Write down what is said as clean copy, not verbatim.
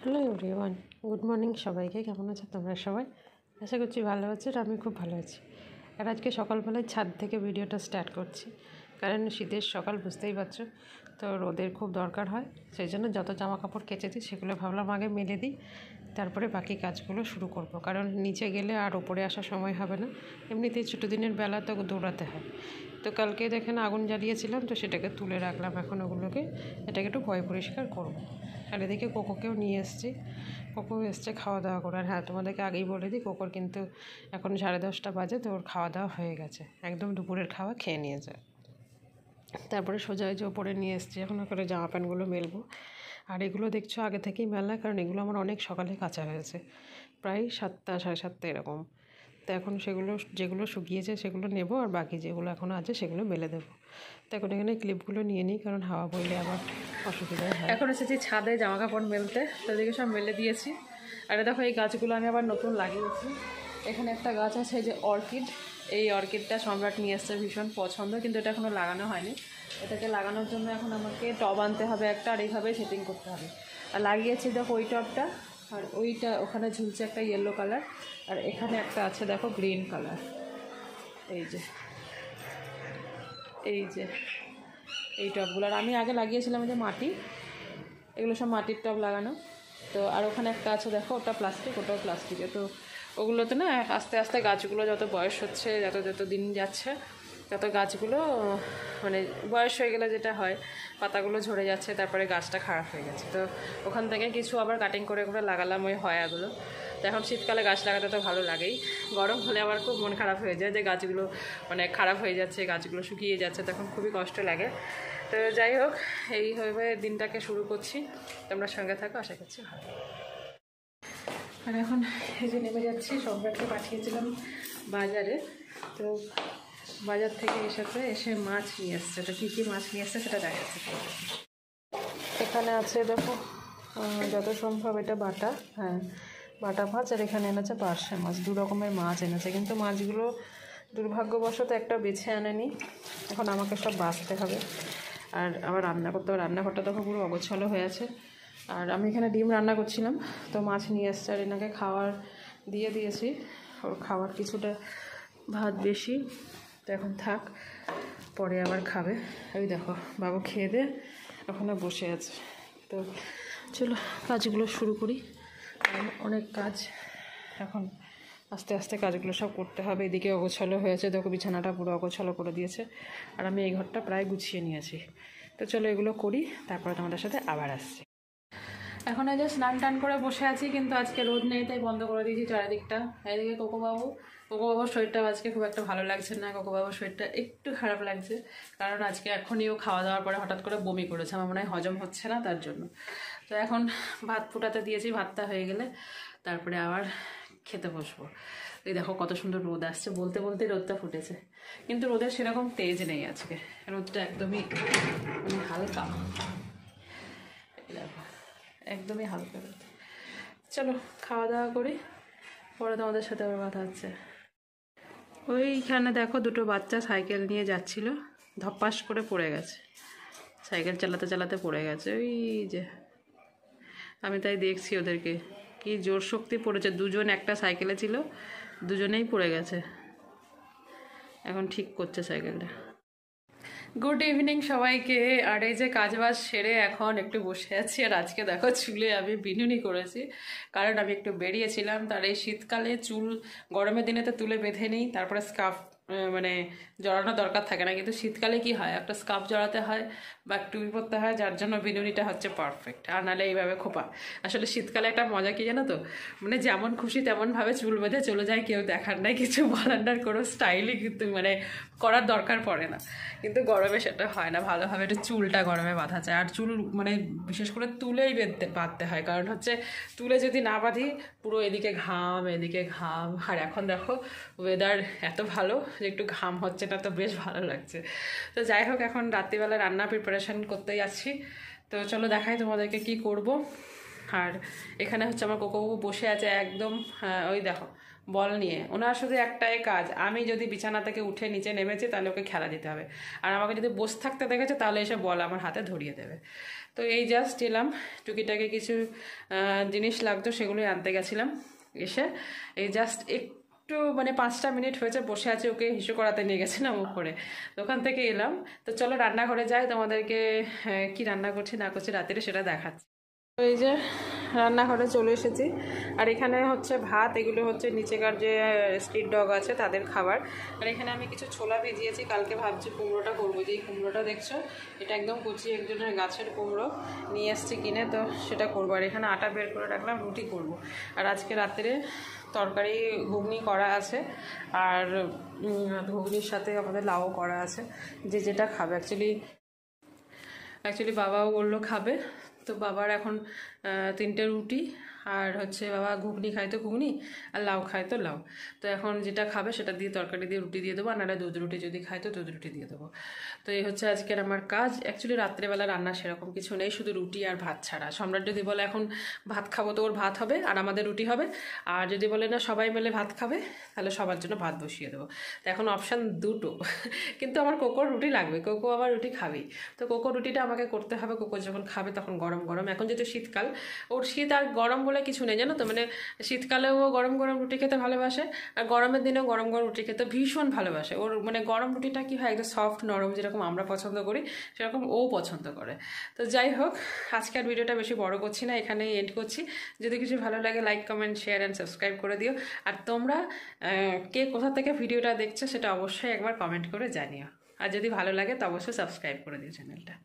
Hello everyone, good morning সবাইকে। কেমন আছো তোমরা সবাই? আশা করছি ভালো আছো। আর আমি খুব ভালো আছি। আর আজকে সকালবেলায় ছাদ থেকে ভিডিওটা স্টার্ট করছি, কারণ শীতের সকাল বুঝতেই পারছো, তো রোদের খুব দরকার হয়। সেই জন্য যত জামা কাপড় কেচেছি সেগুলো ভাবলাম আগে মেলে দিই, তারপরে বাকি কাজগুলো শুরু করব। কারণ নিচে গেলে আর ওপরে আসার সময় হবে না। এমনিতেই ছোটো দিনের বেলা তো দৌড়াতে হয়। তো কালকে দেখেন আগুন জ্বালিয়েছিলাম, তো সেটাকে তুলে রাখলাম। এখন ওগুলোকে এটাকে একটু পরিষ্কার করবো। আর এদিকে কোকোকেও নিয়ে এসেছি, কোকো এসছে খাওয়া দাওয়া করে। আর হ্যাঁ, তোমাদেরকে আগেই বলে দিই, কোকোর কিন্তু এখন 10:30 বাজে, তো ওর খাওয়া দাওয়া হয়ে গেছে, একদম দুপুরের খাওয়া খেয়ে নিয়েছে। তারপরে সোজা যে ওপরে নিয়ে এসেছি, এখন করে জামা প্যান্টগুলো মেলবো। আর এগুলো দেখছো আগে থেকেই মেলা, কারণ এগুলো আমার অনেক সকালে কাচা হয়েছে, প্রায় 7টা 7:30 এরকম। তো এখন সেগুলো যেগুলো শুকিয়েছে সেগুলো নেব, আর বাকি যেগুলো এখনও আছে সেগুলো মেলে দেবো। তো এখন এখানে ক্লিপগুলো নিয়ে নিই, কারণ হাওয়া বইলে আবার অসুবিধা হয়। এখন এসেছি ছাদে জামা কাপড় মেলতে, তো এদিকে সব মেলে দিয়েছি। আর দেখো এই গাছগুলো আমি আবার নতুন লাগিয়েছি। এখানে একটা গাছ আছে যে অর্কিড, এই অর্কিডটা সম্রাট নিয়ে এসছে, ভীষণ পছন্দ, কিন্তু এটা এখনও লাগানো হয়নি। এটাকে লাগানোর জন্য এখন আমাকে টব আনতে হবে একটা, আর এইভাবে সেটিং করতে হবে। আর লাগিয়েছি দেখো ওই টবটা, আর ওইটা ওখানে ঝুলছে একটা ইয়েলো কালার, আর এখানে একটা আছে দেখো গ্রিন কালার। এই যে এই টবগুলো, আর আমি আগে লাগিয়েছিলাম যে মাটি, এগুলো সব মাটির টব লাগানো। তো আর ওখানে একটা আছে দেখো, ওটা প্লাস্টিক, ওটাও প্লাস্টিকে। তো ওগুলোতে না আস্তে আস্তে গাছগুলো যত বয়স হচ্ছে, যত দিন যাচ্ছে, তত গাছগুলো মানে বয়স হয়ে গেলে যেটা হয়, পাতাগুলো ঝরে যাচ্ছে, তারপরে গাছটা খারাপ হয়ে গেছে। তো ওখান থেকে কিছু আবার কাটিং করে লাগালাম ওই হয়াগুলো। তো এখন শীতকালে গাছ লাগাতে তো ভালো লাগেই, গরম হলে আবার খুব মন খারাপ হয়ে যায় যে গাছগুলো মানে খারাপ হয়ে যাচ্ছে, গাছগুলো শুকিয়ে যাচ্ছে, তখন খুবই কষ্ট লাগে। তো যাই হোক, এইভাবে দিনটাকে শুরু করছি। তোমরা সঙ্গে থাকো, আশা করছি ভালো। আর এখন এই যে নেমে যাচ্ছি, সম্রাটকে পাঠিয়েছিলাম বাজারে। তো বাজার থেকে এসে মাছ নিয়ে এসছে। তো কী কী মাছ নিয়ে এসছে সেটা দেখাচ্ছে। এখানে আছে দেখো, যত সম্ভব এটা বাটা, হ্যাঁ বাটা মাছ। আর এখানে এনেছে পার্শে মাছ, 2 রকমের মাছ এনেছে, কিন্তু মাছগুলো দুর্ভাগ্যবশত একটা বেছে আনেনি। এখন আমাকে সব বাছতে হবে, আর আবার রান্না করতে হবে। রান্নাঘরটা দেখো পুরো অগোছালো হয়ে আছে। আর আমি এখানে ডিম রান্না করছিলাম, তো মাছ নিয়ে এসছে, আর এনাকে খাওয়ার দিয়ে দিয়েছি। ওর খাওয়ার কিছুটা ভাত বেশি, তো এখন থাক, পরে আবার খাবে। ওই দেখো বাবু খেয়ে দে ওখানে বসে আছে। তো চলো কাজগুলো শুরু করি। অনেক কাজ, এখন আস্তে আস্তে কাজগুলো সব করতে হবে। এদিকে অগোছালো হয়েছে, দেখো বিছানাটা পুরো অগোছালো করে দিয়েছে, আর আমি এই ঘরটা প্রায় গুছিয়ে নিয়েছি। তো চলো এগুলো করি, তারপরে তোমাদের সাথে আবার আসছি। এখন এই যে স্নান টান করে বসে আছি, কিন্তু আজকে রোদ নেই, তাই বন্ধ করে দিয়েছি চারিদিকটা। এদিকে কোকোবাবুর শরীরটা আজকে খুব একটা ভালো লাগছে না। কোকোবাবুর শরীরটা একটু খারাপ লাগছে, কারণ আজকে এখনই ও খাওয়া দাওয়ার পরে হঠাৎ করে বমি করেছে, আমার মনে হয় হজম হচ্ছে না তার জন্য। তো এখন ভাত ফুটাতে দিয়েছি, ভাতটা হয়ে গেলে তারপরে আবার খেতে বসবো। এই দেখো কত সুন্দর রোদ আসছে, বলতে বলতে রোদটা ফুটেছে, কিন্তু রোদের সেরকম তেজ নেই আজকে, রোদটা একদমই মানে হালকা। দেখো একদমই হালকা রোদ। চলো খাওয়া দাওয়া করি, পরে তোমাদের সাথে আবার কথা হচ্ছে। ওইখানে দেখো 2টো বাচ্চা সাইকেল নিয়ে যাচ্ছিল, ধপাস করে পড়ে গেছে, সাইকেল চালাতে চালাতে পড়ে গেছে। ওই যে আমি তাই দেখছি ওদেরকে, কি জোর শক্তি পড়েছে। 2জন একটা সাইকেলে ছিল, 2জনেই পড়ে গেছে, এখন ঠিক করছে সাইকেলটা। গুড ইভিনিং সবাইকে। আর এই যে কাজবাজ সেরে এখন একটু বসে আছি। আর আজকে দেখো চুলে আমি বিনুনি করেছি, কারণ আমি একটু বেরিয়েছিলাম। তার এই শীতকালে চুল, গরমের দিনে তো তুলে বেঁধে নিই, তারপরে স্কার্ফ মানে জড়ানো দরকার থাকে না, কিন্তু শীতকালে কি হয়, একটা স্কার্ফ জড়াতে হয় বা টুপি পরতে হয়, যার জন্য বিনুনিটা হচ্ছে পারফেক্ট। আর নাহলে এইভাবে খোপা। আসলে শীতকালে একটা মজা কি জানো তো, মানে যেমন খুশি তেমনভাবে চুল বেঁধে চলে যায়, কেউ দেখার নাই, কিছু বলার না, কোনো স্টাইলই কিন্তু মানে করার দরকার পড়ে না। কিন্তু গরমে সেটা হয় না, ভালোভাবে একটু চুলটা গরমে বাঁধা যায়। আর চুল মানে বিশেষ করে তুলেই বাঁধতে হয়, কারণ হচ্ছে তুলে যদি না বাঁধি পুরো এদিকে ঘাম এদিকে ঘাম। আর এখন দেখো ওয়েদার এত ভালো যে একটু ঘাম হচ্ছে না, তো বেশ ভালো লাগছে। তো যাই হোক, এখন রাত্রিবেলা রান্না প্রিপারেশন করতে যাচ্ছি। তো চলো দেখাই তোমাদেরকে কি করব। আর এখানে হচ্ছে আমার কোকোবাবু বসে আছে একদম, ওই দেখো বল নিয়ে। ওনার শুধু একটাই কাজ, আমি যদি বিছানা থেকে উঠে নিচে নেমেছি তাহলে ওকে খেলা দিতে হবে, আর আমাকে যদি বসে থাকতে দেখেছে তাহলে এসে বল আমার হাতে ধরিয়ে দেবে। তো এই জাস্ট এলাম, টুকিটাকে কিছু জিনিস লাগতো সেগুলোই আনতে গেছিলাম, এসে এই জাস্ট একটু মানে 5টা মিনিট হয়েছে বসে আছে, ওকে হিসু করাতে নিয়ে গেছিলাম উপরে, দোকান থেকে এলাম। তো চলো রান্নাঘরে যাই, তোমাদেরকে কি রান্না করছি না করছি রাত্রে সেটা দেখাচ্ছি। তো এই যে রান্নাঘরে চলে এসেছি, আর এখানে হচ্ছে ভাত, এগুলো হচ্ছে নিচেকার যে স্ট্রিট ডগ আছে তাদের খাবার। আর এখানে আমি কিছু ছোলা ভিজিয়েছি, কালকে ভাবছি কুমড়োটা করবো। যে এই কুমড়োটা দেখছো, এটা একদম কচি একজনের গাছের কুমড়ো নিয়ে এসছি কিনে, তো সেটা করবো। আর এখানে আটা বের করে রাখলাম, রুটি করব। আর আজকে রাত্রে তরকারি ঘুগনি করা আছে, আর ঘুগনির সাথে আমাদের লাউ করা আছে, যে যেটা খাবে। অ্যাকচুয়ালি বাবাও বললো খাবে, তো বাবার এখন 3টে রুটি, আর হচ্ছে বাবা ঘুগনি খায় তো ঘুগনি, আর লাউ খায় তো লাউ। তো এখন যেটা খাবে সেটা দিয়ে তরকারি দিয়ে রুটি দিয়ে দেবো, আর নাহলে দুধ রুটি যদি খায় তো দুধ রুটি দিয়ে দেবো। তো এই হচ্ছে আজকের আমার কাজ। অ্যাকচুয়ালি রাত্রেবেলা রান্না সেরকম কিছু নেই, শুধু রুটি আর ভাত ছাড়া। সম্রাট যদি বলে এখন ভাত খাবো তো ওর ভাত হবে আর আমাদের রুটি হবে, আর যদি বলে না সবাই মিলে ভাত খাবে তাহলে সবার জন্য ভাত বসিয়ে দেবো। তো এখন অপশান দুটো, কিন্তু আমার কোকোর রুটি লাগবে, কোকো আবার রুটি খাবেই। তো কোকো রুটিটা আমাকে করতে হবে, কোকো যখন খাবে তখন গরম গরম। এখন যেহেতু শীতকাল, ওর শীত আর গরম বলে কিছু নেই জানো তো, মানে শীতকালেও ও গরম গরম রুটি খেতে ভালোবাসে, আর গরমের দিনেও গরম গরম রুটি খেতে ভীষণ ভালোবাসে। ওর মানে গরম রুটিটা কি হয়, একদম সফট নরম, যেরকম আমরা পছন্দ করি সেরকম ও পছন্দ করে। তো যাই হোক, আজকের ভিডিওটা বেশি বড় করছি না, এখানেই এন্ড করছি। যদি কিছু ভালো লাগে like comment share and subscribe করে দিও। আর তোমরা কে কোথা থেকে ভিডিওটা দেখছো সেটা অবশ্যই একবার কমেন্ট করে জানিও, আর যদি ভালো লাগে তো অবশ্যই সাবস্ক্রাইব করে দিও চ্যানেলটা।